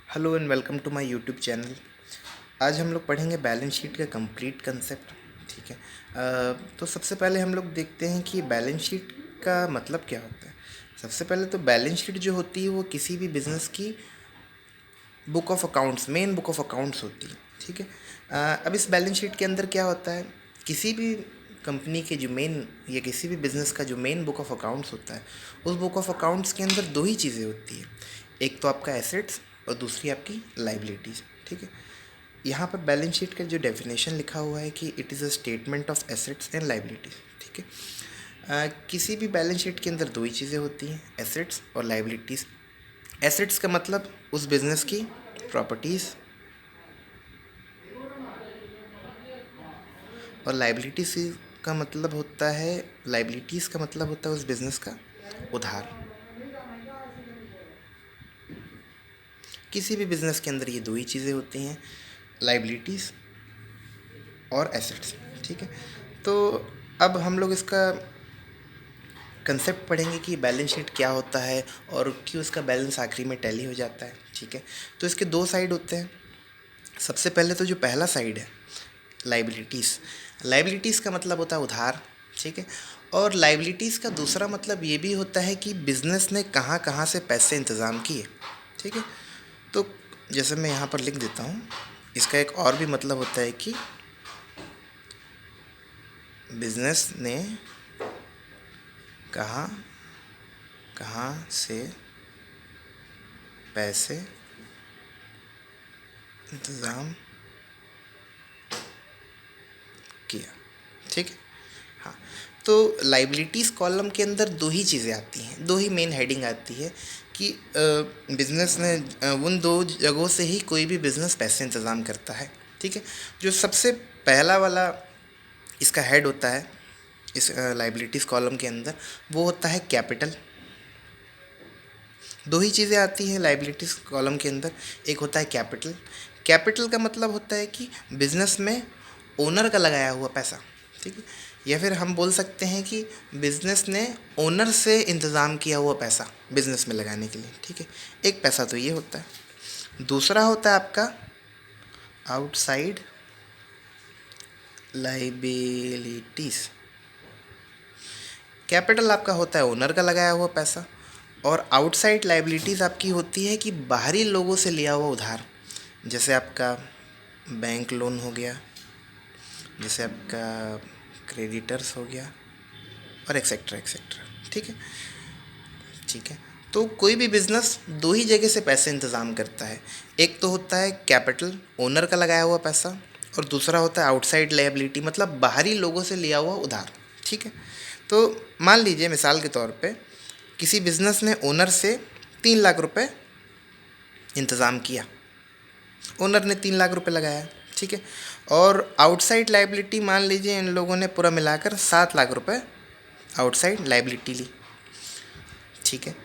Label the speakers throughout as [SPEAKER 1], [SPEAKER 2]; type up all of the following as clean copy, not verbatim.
[SPEAKER 1] Hello and welcome to my YouTube channel. आज हम लोग पढ़ेंगे बैलेंस शीट का कंप्लीट कंसेप्ट। ठीक है। तो सबसे पहले हम लोग देखते हैं कि बैलेंस शीट का मतलब क्या होता है। सबसे पहले तो बैलेंस शीट जो होती है वो किसी भी बिजनेस की book of accounts, main book of accounts होती है। ठीक है। अब इस बैलेंस शीट के अंदर क्या होता है, किसी भी कंपनी के जो मेन या किसी भी बिजनेस का जो मेन बुक ऑफ अकाउंट्स होता है, उस बुक ऑफ अकाउंट्स के अंदर दो ही चीज़ें होती है। एक तो आपका एसेट्स और दूसरी आपकी लाइबिलिटीज़। ठीक है। यहाँ पर बैलेंस शीट का जो डेफिनेशन लिखा हुआ है कि it is a statement of assets and liabilities. ठीक है। किसी भी बैलेंस शीट के अंदर दो ही चीज़ें होती हैं, एसेट्स और लाइबिलिटीज़। एसेट्स का मतलब उस बिज़नेस की प्रॉपर्टीज़, और लाइबिलिटीज़ का मतलब होता है उस बिज़नेस का उधार। किसी भी बिज़नेस के अंदर ये दो ही चीज़ें होती हैं, लाइबिलिटीज़ और एसेट्स। ठीक है। तो अब हम लोग इसका कंसेप्ट पढ़ेंगे कि बैलेंस शीट क्या होता है और क्यों इसका बैलेंस आखिरी में टैली हो जाता है। ठीक है। तो इसके दो साइड होते हैं। सबसे पहले तो जो पहला साइड है, लाइबिलिटीज़। लाइबिलिटीज़ का मतलब होता है उधार। ठीक है। और लाइबिलिटीज़ का दूसरा मतलब ये भी होता है कि बिज़नेस ने कहाँ कहाँ से पैसे इंतज़ाम किए। ठीक है। तो जैसे मैं यहाँ पर लिख देता हूँ, इसका एक और भी मतलब होता है कि बिज़नेस ने कहाँ कहाँ से पैसे इंतज़ाम किया। ठीक है। हाँ। तो लाइबिलिटीज़ कॉलम के अंदर दो ही चीज़ें आती हैं, दो ही मेन हेडिंग आती है कि बिज़नेस ने उन दो जगहों से ही कोई भी बिज़नेस पैसे इंतज़ाम करता है। ठीक है। जो सबसे पहला वाला इसका हेड होता है इस लाइबिलिटीज़ कॉलम के अंदर, वो होता है कैपिटल। दो ही चीज़ें आती हैं लाइबिलिटीज़ कॉलम के अंदर, एक होता है कैपिटल। कैपिटल का मतलब होता है कि बिज़नेस में ओनर का लगाया हुआ पैसा। ठीक है। या फिर हम बोल सकते हैं कि बिज़नेस ने ओनर से इंतज़ाम किया हुआ पैसा बिज़नेस में लगाने के लिए। ठीक है। एक पैसा तो ये होता है। दूसरा होता है आपका आउटसाइड लाइबिलिटीज़। कैपिटल आपका होता है ओनर का लगाया हुआ पैसा, और आउटसाइड लाइबिलिटीज़ आपकी होती है कि बाहरी लोगों से लिया हुआ उधार। जैसे आपका बैंक लोन हो गया, जैसे आपका क्रेडिटर्स हो गया, और एक्सेट्रा एक्सेट्रा। ठीक है। ठीक है। तो कोई भी बिज़नेस दो ही जगह से पैसे इंतज़ाम करता है। एक तो होता है कैपिटल, ओनर का लगाया हुआ पैसा, और दूसरा होता है आउटसाइड लायबिलिटी, मतलब बाहरी लोगों से लिया हुआ उधार। ठीक है। तो मान लीजिए मिसाल के तौर पे किसी बिज़नेस ने ओनर से 3 लाख रुपए इंतज़ाम किया। ओनर ने 3 लाख रुपए लगाया। ठीक है। और आउटसाइड लायबिलिटी मान लीजिए इन लोगों ने पूरा मिलाकर 7 लाख रुपए आउटसाइड लायबिलिटी ली। ठीक है।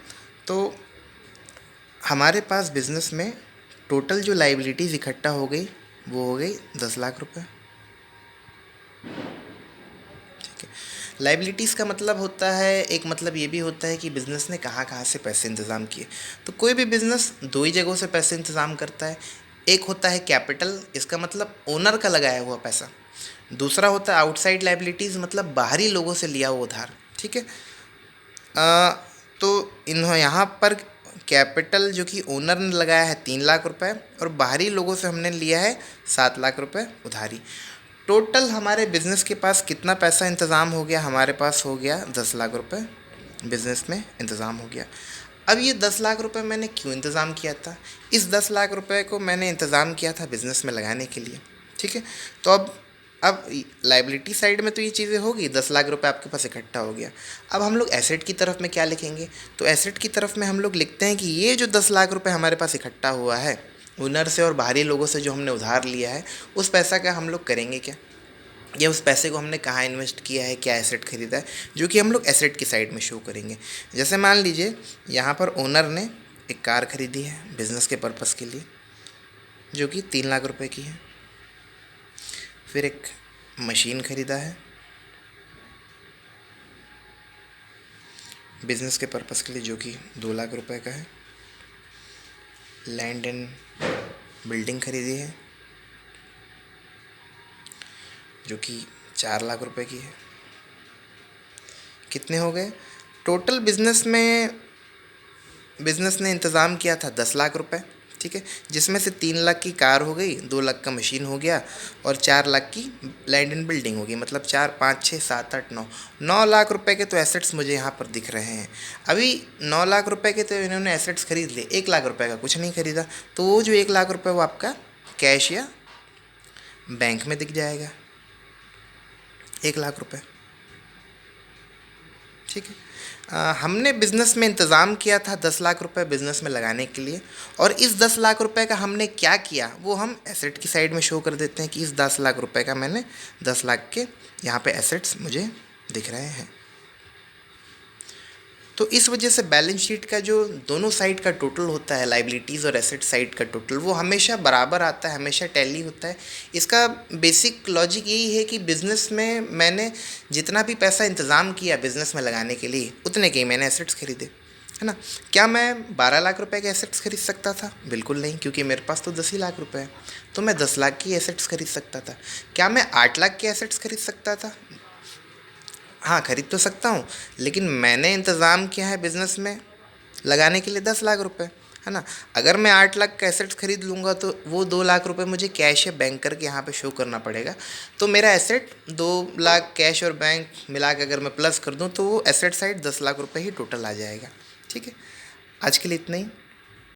[SPEAKER 1] तो हमारे पास बिज़नेस में टोटल जो लाइबिलिटीज़ इकट्ठा हो गई वो हो गई 10 लाख रुपए। ठीक है। लाइबिलिटीज़ का मतलब होता है, एक मतलब ये भी होता है कि बिज़नेस ने कहाँ कहाँ से पैसे इंतज़ाम किए। तो कोई भी बिज़नेस दो ही जगहों से पैसे इंतज़ाम करता है। एक होता है कैपिटल, इसका मतलब ओनर का लगाया हुआ पैसा। दूसरा होता है आउटसाइड लाइबिलिटीज़, मतलब बाहरी लोगों से लिया हुआ उधार। ठीक है। अ, तो यहाँ पर कैपिटल जो कि ओनर ने लगाया है 3 लाख रुपए, और बाहरी लोगों से हमने लिया है 7 लाख रुपए उधारी। टोटल हमारे बिज़नेस के पास कितना पैसा इंतज़ाम हो गया, हमारे पास हो गया 10 लाख रुपए बिज़नेस में इंतज़ाम हो गया। अब ये 10 लाख रुपए मैंने क्यों इंतज़ाम किया था? इस 10 लाख रुपए को मैंने इंतज़ाम किया था बिज़नेस में लगाने के लिए। ठीक है। तो अब लाइबिलिटी साइड में तो ये चीज़ें होगी, 10 लाख रुपए आपके पास इकट्ठा हो गया। अब हम लोग एसेट की तरफ में क्या लिखेंगे? तो एसेट की तरफ में हम लोग लिखते हैं कि ये जो 10 लाख रुपए हमारे पास इकट्ठा हुआ है ओनर से और बाहरी लोगों से जो हमने उधार लिया है, उस पैसा का हम लोग करेंगे क्या, या उस पैसे को हमने कहाँ इन्वेस्ट किया है, क्या एसेट खरीदा है, जो कि हम लोग एसेट की साइड में शो करेंगे। जैसे मान लीजिए यहाँ पर ओनर ने एक कार खरीदी है बिज़नेस के पर्पज़ के लिए, जो कि 3 लाख रुपए की है। फिर एक मशीन ख़रीदा है बिज़नेस के पर्पज़ के लिए, जो कि 2 लाख रुपए का है। लैंड एंड बिल्डिंग खरीदी है जो कि 4 लाख रुपए की है। कितने हो गए टोटल? बिजनेस ने इंतज़ाम किया था 10 लाख रुपए, ठीक है, जिसमें से 3 लाख की कार हो गई, 2 लाख का मशीन हो गया और 4 लाख की लैंड एंड बिल्डिंग हो गई। मतलब 4, 5, 6, 7, 8, 9 9 लाख रुपए के तो एसेट्स मुझे यहाँ पर दिख रहे हैं। अभी 9 लाख रुपए के तो इन्होंने एसेट्स खरीद लिए, 1 लाख रुपए का कुछ नहीं खरीदा। तो वो जो 1 लाख रुपए वो आपका कैश या बैंक में दिख जाएगा, 1 लाख रुपए, ठीक है। हमने बिज़नेस में इंतज़ाम किया था 10 लाख रुपए बिज़नेस में लगाने के लिए, और इस 10 लाख रुपए का हमने क्या किया वो हम एसेट की साइड में शो कर देते हैं कि इस 10 लाख रुपए का मैंने 10 लाख के यहाँ पे एसेट्स मुझे दिख रहे हैं। तो इस वजह से बैलेंस शीट का जो दोनों साइड का टोटल होता है, लाइबिलिटीज़ और एसेट साइड का टोटल, वो हमेशा बराबर आता है, हमेशा टैली होता है। इसका बेसिक लॉजिक यही है कि बिज़नेस में मैंने जितना भी पैसा इंतज़ाम किया बिज़नेस में लगाने के लिए, उतने के ही मैंने एसेट्स खरीदे, है ना। क्या मैं 12 लाख रुपए के एसेट्स खरीद सकता था? बिल्कुल नहीं, क्योंकि मेरे पास तो 10 ही लाख रुपए हैं। तो मैं 10 लाख की एसेट्स खरीद सकता था। क्या मैं 8 लाख के एसेट्स खरीद सकता था? हाँ, खरीद तो सकता हूँ, लेकिन मैंने इंतज़ाम किया है बिज़नेस में लगाने के लिए 10 लाख रुपए, है ना। अगर मैं 8 लाख का एसेट्स खरीद लूँगा तो वो 2 लाख रुपए मुझे कैश या बैंक करके यहाँ पे शो करना पड़ेगा। तो मेरा एसेट 2 लाख कैश और बैंक मिला के अगर मैं प्लस कर दूँ तो वो एसेट साइड 10 लाख रुपए ही टोटल आ जाएगा, ठीक है। आज के लिए इतना ही।